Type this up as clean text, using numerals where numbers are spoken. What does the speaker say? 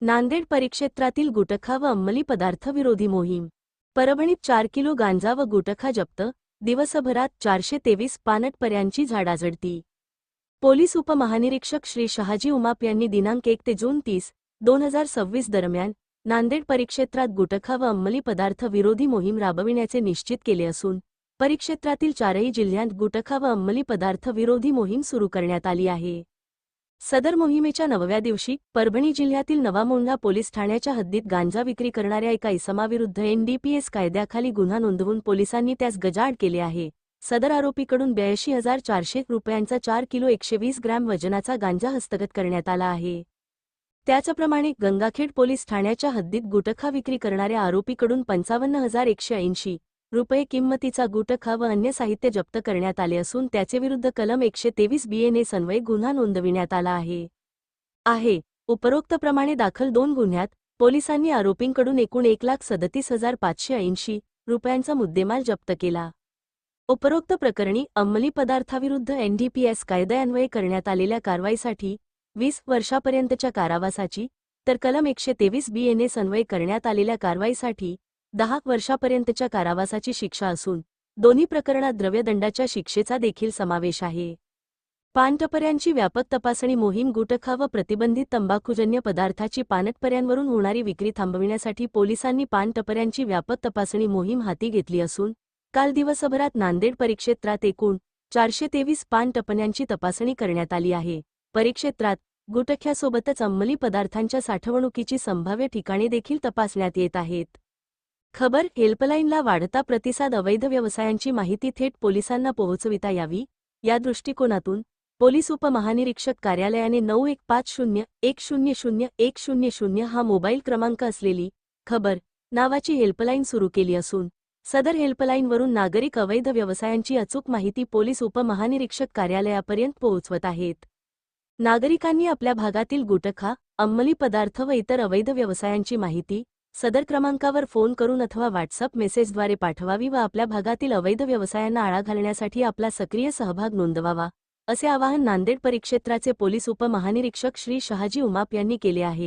नांदेड परिक्षेत्रातील गुटखा व अंमली पदार्थ विरोधी मोहीम. परभणीत 4 किलो गांजा व गुटखा जप्त. दिवसभरात 423 पानटपर्यांची झाडाझडती. पोलीस उपमहानिरीक्षक श्री शहाजी उमाप यांनी दिनांक 1 ते जून 30, 2026 दरम्यान नांदेड परिक्षेत्रात गुटखा व अंमली पदार्थ विरोधी मोहीम राबविण्याचे निश्चित केले असून परिक्षेत्रातील 4ही जिल्ह्यांत गुटखा व अंमली पदार्थ विरोधी मोहीम सुरू करण्यात आली आहे. सदर मोहिमेच्या 9व्या दिवशी परभणी जिल्ह्यातील नवामोंढा पोलीस ठाण्याच्या हद्दीत गांजा विक्री करणाऱ्या एका इसमाविरुद्ध NDPS कायद्याखाली गुन्हा नोंदवून पोलिसांनी त्यास गजाआड केले आहे. सदर आरोपीकडून 82,400 रुपयांचा 4 किलो 120 ग्रॅम वजनाचा गांजा हस्तगत करण्यात आला आहे. त्याचप्रमाणे गंगाखेड पोलीस ठाण्याच्या हद्दीत गुटखा विक्री करणाऱ्या आरोपीकडून 55,180 रुपये किंमतीचा गुटखा व अन्य साहित्य जप्त करण्यात आले असून त्याचेविरुद्ध कलम 123 BNS अन्वये गुन्हा नोंदविण्यात आला आहे. उपरोक्तप्रमाणे दाखल 2 गुन्ह्यात पोलिसांनी आरोपींकडून एकूण 1,37,580 रुपयांचा मुद्देमाल जप्त केला. उपरोक्त प्रकरणी अंमली पदार्थाविरुद्ध NDPS कायद्यान्वये करण्यात आलेल्या कारवाईसाठी 20 वर्षापर्यंतच्या कारावासाची तर कलम 123 BNS अन्वये करण्यात आलेल्या कारवाईसाठी 10 वर्षापर्यंतच्या कारावासाची शिक्षा असून दोन्ही प्रकरणात द्रव्यदंडाच्या शिक्षेचा देखील समावेश आहे. पानटपर्यांची व्यापक तपासणी मोहीम. गुटखा व प्रतिबंधित तंबाखूजन्य पदार्थाची पानटपर्यांवरून होणारी विक्री थांबविण्यासाठी पोलिसांनी पानटपर्यांची व्यापक तपासणी मोहीम हाती घेतली असून काल दिवसभरात नांदेड परिक्षेत्रात एकूण 423 पानटपर्यांची तपासणी करण्यात आली आहे. परिक्षेत्रात गुटख्यासोबतच अंमली पदार्थांच्या साठवणुकीची संभाव्य ठिकाणे देखील तपासण्यात येत आहेत. खबर हेल्पलाईनला वाढता प्रतिसाद. अवैध व्यवसायांची माहिती थेट पोलिसांना पोहोचविता यावी या दृष्टिकोनातून पोलीस उपमहानिरीक्षक कार्यालयाने 9150100100 हा मोबाईल क्रमांक असलेली खबर नावाची हेल्पलाईन सुरू केली असून सदर हेल्पलाईनवरून नागरिक अवैध व्यवसायांची अचूक माहिती पोलीस उपमहानिरीक्षक कार्यालयापर्यंत पोहोचवत आहेत. नागरिकांनी आपल्या भागातील गुटखा, अंमली पदार्थ व इतर अवैध व्यवसायांची माहिती सदर क्रमांकावर फोन करून अथवा व्हॉट्सअप मेसेजद्वारे पाठवावी व आपल्या भागातील अवैध व्यवसायांना आळा घालण्यासाठी आपला सक्रिय सहभाग नोंदवावा, असे आवाहन नांदेड परिक्षेत्राचे पोलीस उपमहानिरीक्षक श्री शहाजी उमाप यांनी केले आहे.